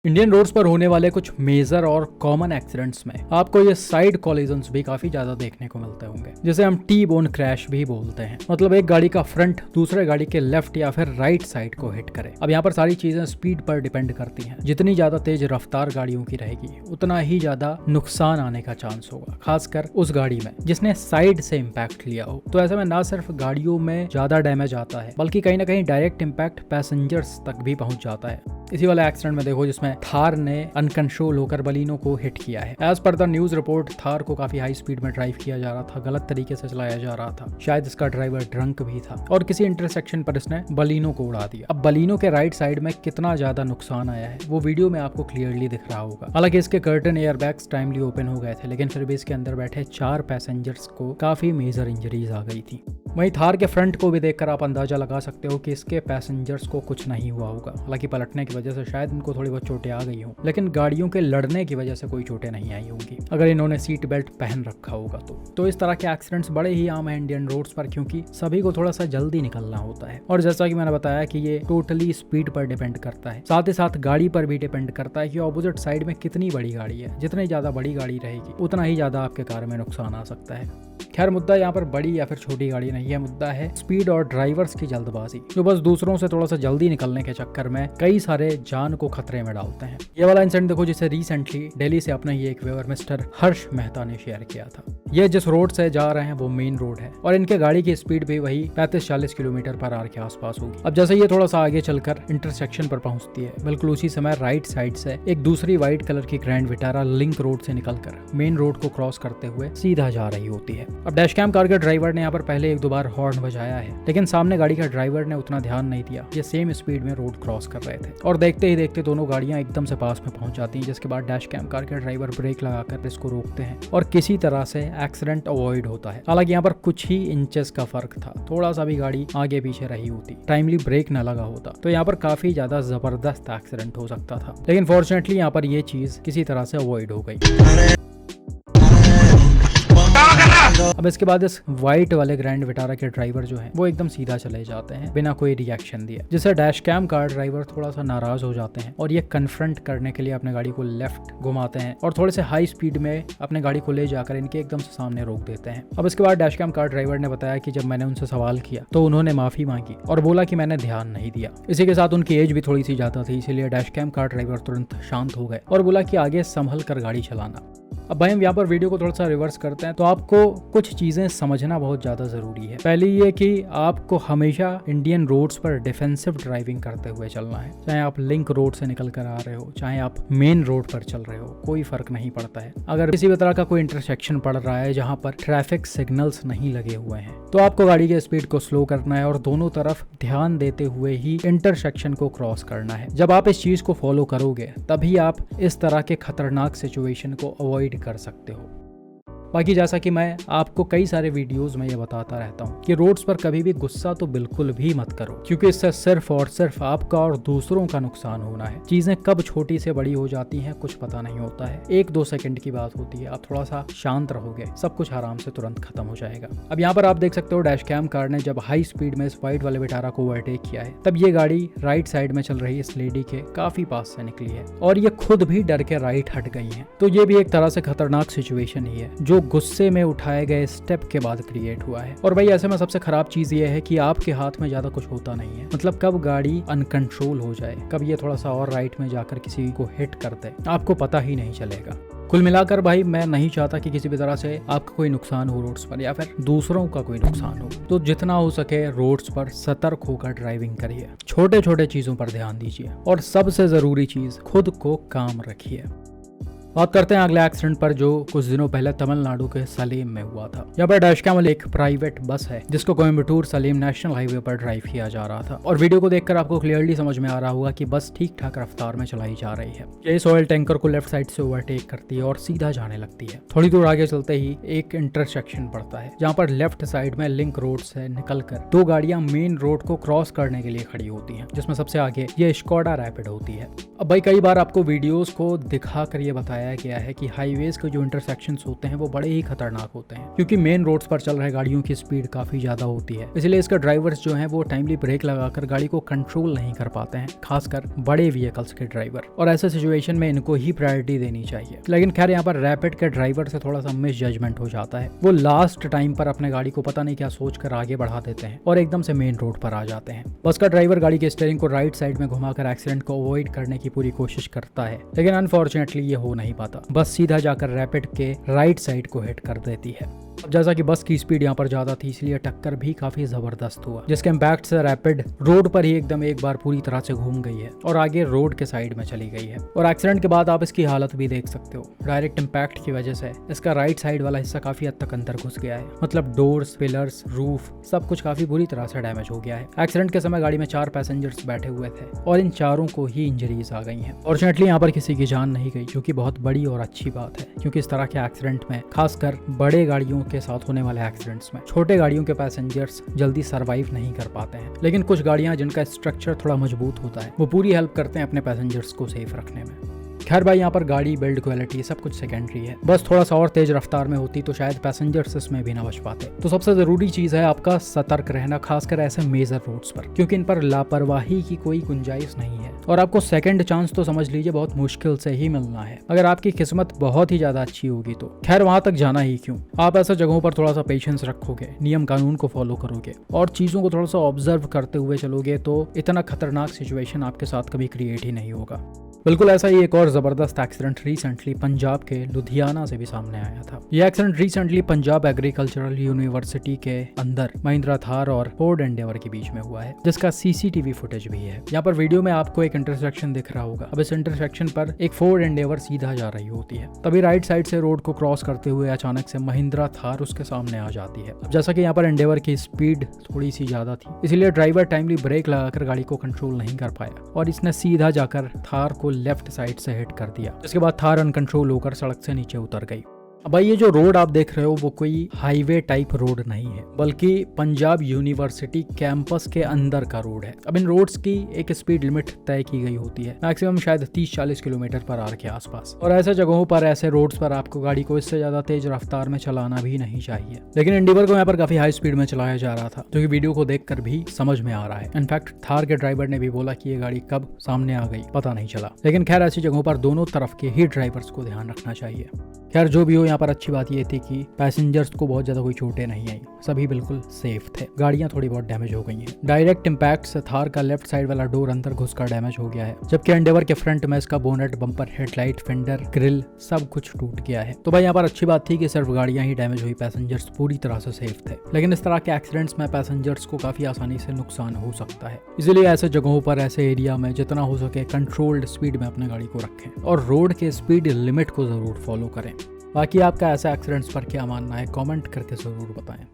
Indian roads पर होने वाले कुछ मेजर और कॉमन एक्सीडेंट्स में आपको ये साइड कॉलिजन्स भी काफी ज्यादा देखने को मिलते होंगे, जिसे हम टी बोन क्रैश भी बोलते हैं। मतलब एक गाड़ी का फ्रंट दूसरे गाड़ी के लेफ्ट या फिर राइट साइड को हिट करे। अब यहाँ पर सारी चीजें स्पीड पर डिपेंड करती हैं। जितनी ज्यादा तेज रफ्तार गाड़ियों की रहेगी उतना ही ज्यादा नुकसान आने का चांस होगा, खासकर उस गाड़ी में जिसने साइड से इम्पैक्ट लिया हो। तो ऐसे में ना सिर्फ गाड़ियों में ज्यादा डैमेज आता है, बल्कि कहीं ना कहीं डायरेक्ट इम्पैक्ट पैसेंजर्स तक भी पहुंच जाता है। इसी वाले एक्सीडेंट में देखो जिसमें थार ने अनकंट्रोल होकर बलिनो को हिट किया है। As per the news report Thar को काफी हाई स्पीड में ड्राइव किया जा रहा था, गलत तरीके से चलाया जा रहा था। शायद इसका ड्राइवर ड्रंक भी था और किसी इंटरसेक्शन पर इसने बलिनो को उड़ा दिया। अब बलिनो के राइट साइड में कितना ज्यादा नुकसान आया है वो वीडियो में आपको क्लियरली दिख रहा होगा। हालांकि इसके curtain air bags timely open हो गए थे, लेकिन फिर भी इसके अंदर बैठे 4 पैसेंजर्स को काफी मेजर इंजरीज आ गई थी। वहीं थार के फ्रंट को भी देखकर आप अंदाजा लगा सकते हो कि इसके पैसेंजर्स को कुछ नहीं हुआ होगा। हालांकि पलटने की वजह से शायद इनको थोड़ी बहुत चोटें आ गई हों, लेकिन गाड़ियों के लड़ने की वजह से कोई चोटें नहीं आई होंगी अगर इन्होंने सीट बेल्ट पहन रखा होगा तो इस तरह के एक्सीडेंट्स बड़े ही आम है इंडियन रोड्स पर, क्योंकि सभी को थोड़ा सा जल्दी निकलना होता है। और जैसा कि मैंने बताया कि ये टोटली स्पीड पर डिपेंड करता है, साथ ही साथ गाड़ी पर भी डिपेंड करता है कि ऑपोजिट साइड में कितनी बड़ी गाड़ी है। जितनी ज्यादा बड़ी गाड़ी रहेगी उतना ही ज्यादा आपके कार में नुकसान आ सकता है। खैर मुद्दा यहाँ पर बड़ी या फिर छोटी गाड़ी नहीं है, मुद्दा है स्पीड और ड्राइवर्स की जल्दबाजी, जो बस दूसरों से थोड़ा सा जल्दी निकलने के चक्कर में कई सारे जान को खतरे में डालते हैं। ये वाला इंसिडेंट देखो जिसे रिसेंटली दिल्ली से अपने ही एक व्यूअर मिस्टर हर्ष मेहता ने शेयर किया था। ये जिस रोड से जा रहे हैं वो मेन रोड है और इनके गाड़ी की स्पीड भी वही 35-40 किलोमीटर पर आवर के आसपास होगी। अब जैसे ये थोड़ा सा आगे चलकर इंटरसेक्शन पर पहुंचती है, बिल्कुल उसी समय राइट साइड से एक दूसरी व्हाइट कलर की ग्रैंड विटारा लिंक रोड से निकलकर मेन रोड को क्रॉस करते हुए सीधा जा रही होती है। अब डैशकैम कार के ड्राइवर ने यहाँ पर पहले 1-2 बार हॉर्न बजाया है, लेकिन सामने गाड़ी का ड्राइवर ने उतना ध्यान नहीं दिया। ये सेम स्पीड में रोड क्रॉस कर रहे थे और देखते ही देखते दोनों गाड़ियां एकदम से पास में पहुंच जाती हैं, जिसके बाद डैशकैम कार के ड्राइवर ब्रेक लगाकर इसको रोकते हैं और किसी तरह से एक्सीडेंट अवॉइड होता है। हालांकि यहाँ पर कुछ ही इंचेस का फर्क था, थोड़ा सा भी गाड़ी आगे पीछे रही होती, टाइमली ब्रेक न लगा होता तो यहाँ पर काफी ज्यादा जबरदस्त एक्सीडेंट हो सकता था। लेकिन फॉर्चुनेटली यहाँ पर ये चीज किसी तरह से अवॉइड हो गई। अब इसके बाद इस व्हाइट वाले ग्रैंड विटारा के ड्राइवर जो है वो एकदम सीधा चले जाते हैं बिना कोई रिएक्शन दिए, जिससे डैशकैम कार ड्राइवर थोड़ा सा नाराज हो जाते हैं और ये कन्फ्रंट करने के लिए अपने गाड़ी को लेफ्ट घुमाते हैं और थोड़े से हाई स्पीड में अपने गाड़ी को ले जाकर इनके एकदम से सामने रोक देते हैं। अब इसके बाद डैशकैम कार ड्राइवर ने बताया कि जब मैंने उनसे सवाल किया तो उन्होंने माफी मांगी और बोला कि मैंने ध्यान नहीं दिया। इसी के साथ उनकी एज भी थोड़ी सी ज्यादा थी, इसीलिए डैशकैम कार ड्राइवर तुरंत शांत हो गए और बोला कि आगे संभल कर गाड़ी चलाना। अब भाई हम यहाँ पर वीडियो को थोड़ा सा रिवर्स करते हैं तो आपको कुछ चीजें समझना बहुत ज्यादा जरूरी है। पहली ये कि आपको हमेशा इंडियन रोड्स पर डिफेंसिव ड्राइविंग करते हुए चलना है। चाहे आप लिंक रोड से निकल कर आ रहे हो, चाहे आप मेन रोड पर चल रहे हो, कोई फर्क नहीं पड़ता है। अगर किसी भी तरह का कोई इंटरसेक्शन पड़ रहा है जहाँ पर ट्रैफिक सिग्नल्स नहीं लगे हुए हैं तो आपको गाड़ी के स्पीड को स्लो करना है और दोनों तरफ ध्यान देते हुए ही इंटरसेक्शन को क्रॉस करना है। जब आप इस चीज को फॉलो करोगे तभी आप इस तरह के खतरनाक सिचुएशन को अवॉइड कर सकते हो। बाकी जैसा कि मैं आपको कई सारे वीडियोस में ये बताता रहता हूँ कि रोड्स पर कभी भी गुस्सा तो बिल्कुल भी मत करो, क्योंकि इससे सिर्फ और सिर्फ आपका और दूसरों का नुकसान होना है। चीजें कब छोटी से बड़ी हो जाती हैं कुछ पता नहीं होता है। 1-2 सेकंड की बात होती है, आप थोड़ा सा शांत रहोगे सब कुछ आराम से तुरंत खत्म हो जाएगा। अब यहाँ पर आप देख सकते हो डैशकैम कार ने जब हाई स्पीड में इस व्हाइट वाले विटारा को ओवरटेक किया है तब ये गाड़ी राइट साइड में चल रही इस लेडी के काफी पास से निकली है और ये खुद भी डर के राइट हट गई है। तो ये भी एक तरह से खतरनाक सिचुएशन ही है जो गुस्से में उठाए गए स्टेप के बाद क्रिएट हुआ है। और भाई ऐसे में सबसे खराब चीज ये है कि आपके हाथ में ज्यादा कुछ होता नहीं है। मतलब कब गाड़ी अनकंट्रोल हो जाए, कब ये थोड़ा सा और राइट में जाकर किसी को हिट कर दे, आपको पता ही नहीं चलेगा। कुल मिलाकर भाई मैं नहीं चाहता कि किसी भी तरह से आपका कोई नुकसान हो रोड्स पर या फिर दूसरों का कोई नुकसान हो। तो जितना हो सके रोड्स पर सतर्क होकर ड्राइविंग करिए, छोटे छोटे चीजों पर ध्यान दीजिए और सबसे जरूरी चीज खुद को काम रखिए। बात करते हैं अगले एक्सीडेंट पर जो कुछ दिनों पहले तमिलनाडु के सलेम में हुआ था। यहाँ पर डैशकैम एक प्राइवेट बस है जिसको कोयम्बटूर सलेम नेशनल हाईवे पर ड्राइव किया जा रहा था और वीडियो को देखकर आपको क्लियरली समझ में आ रहा होगा कि बस ठीक ठाक रफ्तार में चलाई जा रही है। ये इस ऑयल टैंकर को लेफ्ट साइड से ओवरटेक करती है और सीधा जाने लगती है। थोड़ी दूर आगे चलते ही एक इंटरसेक्शन पड़ता है जहाँ पर लेफ्ट साइड में लिंक रोड से निकलकर 2 गाड़ियां मेन रोड को क्रॉस करने के लिए खड़ी होती हैं, जिसमें सबसे आगे ये स्कोडा रैपिड होती है। अब भाई कई बार आपको वीडियोस को दिखाकर ये बताया बताया गया है कि हाईवेज के जो इंटरसेक्शंस होते हैं वो बड़े ही खतरनाक होते हैं, क्योंकि मेन रोड्स पर चल रहे गाड़ियों की स्पीड काफी ज्यादा होती है। इसलिए इसका ड्राइवर्स जो हैं वो टाइमली ब्रेक लगाकर गाड़ी को कंट्रोल नहीं कर पाते हैं, खासकर बड़े व्हीकल्स के ड्राइवर, और ऐसे सिचुएशन में इनको ही प्रायोरिटी देनी चाहिए। लेकिन खैर यहाँ पर रैपिड के ड्राइवर से थोड़ा सा मिस जजमेंट हो जाता है। वो लास्ट टाइम पर अपने गाड़ी को पता नहीं क्या सोचकर आगे बढ़ा देते हैं और एकदम से मेन रोड पर आ जाते हैं। बस का ड्राइवर गाड़ी के स्टीयरिंग को राइट साइड में घुमाकर एक्सीडेंट को अवॉइड करने की पूरी कोशिश करता है, लेकिन अनफॉर्चुनेटली ये हो नहीं पाता। बस सीधा जाकर रैपिड के राइट साइड को हिट कर देती है। अब जैसा कि बस की स्पीड यहाँ पर ज्यादा थी, इसलिए टक्कर भी काफी जबरदस्त हुआ, जिसके इम्पैक्ट से रैपिड रोड पर ही एकदम एक बार पूरी तरह से घूम गई है और आगे रोड के साइड में चली गई है। और एक्सीडेंट के बाद आप इसकी हालत भी देख सकते हो। डायरेक्ट इम्पैक्ट की वजह से इसका राइट साइड वाला हिस्सा काफी हद तक अंदर घुस गया है, मतलब डोर्स, पिलर्स, रूफ सब कुछ काफी बुरी तरह से डैमेज हो गया है। एक्सीडेंट के समय गाड़ी में 4 पैसेंजर्स बैठे हुए थे और इन चारों को ही इंजरीज आ गई हैं। फॉर्चुनेटली यहाँ पर किसी की जान नहीं गई, जो कि बहुत बड़ी और अच्छी बात है, क्योंकि इस तरह के एक्सीडेंट में, खासकर बड़े गाड़ियों के साथ होने वाले एक्सीडेंट्स में, छोटे गाड़ियों के पैसेंजर्स जल्दी सरवाइव नहीं कर पाते हैं। लेकिन कुछ गाड़ियां जिनका स्ट्रक्चर थोड़ा मजबूत होता है, वो पूरी हेल्प करते हैं अपने पैसेंजर्स को सेफ रखने में। खैर भाई, यहाँ पर गाड़ी, बिल्ड क्वालिटी सब कुछ सेकेंडरी है। बस थोड़ा सा और तेज रफ्तार में होती तो शायद पैसेंजर्स इसमें भी ना बच पाते। तो सबसे जरूरी चीज है आपका सतर्क रहना, खासकर ऐसे मेजर रोड्स पर, क्योंकि इन पर लापरवाही की कोई गुंजाइश नहीं है और आपको सेकंड चांस तो समझ लीजिए बहुत मुश्किल से ही मिलना है। अगर आपकी किस्मत बहुत ही ज्यादा अच्छी होगी तो खैर वहां तक जाना ही क्यों। आप ऐसे जगहों पर थोड़ा सा पेशेंस रखोगे, नियम कानून को फॉलो करोगे और चीजों को थोड़ा सा ऑब्जर्व करते हुए चलोगे तो इतना खतरनाक सिचुएशन आपके साथ कभी क्रिएट ही नहीं होगा। बिल्कुल ऐसा ही एक और जबरदस्त एक्सीडेंट रिसेंटली पंजाब के लुधियाना से भी सामने आया था। यह accident recently Punjab agricultural university के अंदर महिंद्रा थार और फोर्ड एंडेवर के बीच में हुआ है, जिसका सीसीटीवी फुटेज भी है। यहाँ पर वीडियो में आपको एक इंटरसेक्शन दिख रहा होगा। अब इस इंटरसेक्शन पर एक फोर्ड एंडेवर सीधा जा रही होती है, तभी राइट साइड से रोड को क्रॉस करते हुए अचानक से महिंद्रा थार उसके सामने आ जाती है। अब जैसा कि यहाँ पर एंडेवर की स्पीड थोड़ी सी ज्यादा थी, इसीलिए ड्राइवर टाइमली ब्रेक लगाकर गाड़ी को कंट्रोल नहीं कर पाया और इसने सीधा जाकर थार को लेफ्ट साइड से हिट कर दिया, जिसके बाद थार अनकंट्रोल होकर सड़क से नीचे उतर गई। अब भाई ये जो रोड आप देख रहे हो वो कोई हाईवे टाइप रोड नहीं है, बल्कि पंजाब यूनिवर्सिटी कैंपस के अंदर का रोड है। अब इन रोड्स की एक स्पीड लिमिट तय की गई होती है, मैक्सिमम शायद 30-40 किलोमीटर पर आवर के आसपास, और ऐसे जगहों पर, ऐसे रोड्स पर आपको गाड़ी को इससे ज्यादा तेज रफ्तार में चलाना भी नहीं चाहिए। लेकिन एंडेवर को यहाँ पर काफी हाई स्पीड में चलाया जा रहा था, जो कि वीडियो को देखकर भी समझ में आ रहा है। इनफैक्ट थार के ड्राइवर ने भी बोला कि ये गाड़ी कब सामने आ गई पता नहीं चला। लेकिन खैर ऐसी जगहों पर दोनों तरफ के ही ड्राइवर्स को ध्यान रखना चाहिए। खैर जो भी हो, यहाँ पर अच्छी बात ये थी कि पैसेंजर्स को बहुत ज्यादा कोई चोटें नहीं आई, सभी बिल्कुल सेफ थे। गाड़ियां थोड़ी बहुत डैमेज हो गई हैं। डायरेक्ट इम्पैक्ट से थार का लेफ्ट साइड वाला डोर अंदर घुसकर डैमेज हो गया है, जबकि एंडेवर के फ्रंट में इसका bonnet, bumper, headlight, fender, grill सब कुछ टूट गया है। तो भाई यहाँ पर अच्छी बात थी कि सिर्फ गाड़ियां ही डैमेज हुई, पैसेंजर्स पूरी तरह से सेफ थे। लेकिन इस तरह के एक्सीडेंट्स में पैसेंजर्स को काफी आसानी से नुकसान हो सकता है, इसलिए ऐसे जगहों पर, ऐसे एरिया में जितना हो सके कंट्रोल्ड स्पीड में अपने गाड़ी को रखें और रोड के स्पीड लिमिट को जरूर फॉलो करें। बाकी आपका ऐसा एक्सीडेंट्स पर क्या मानना है, कमेंट करके जरूर बताएं।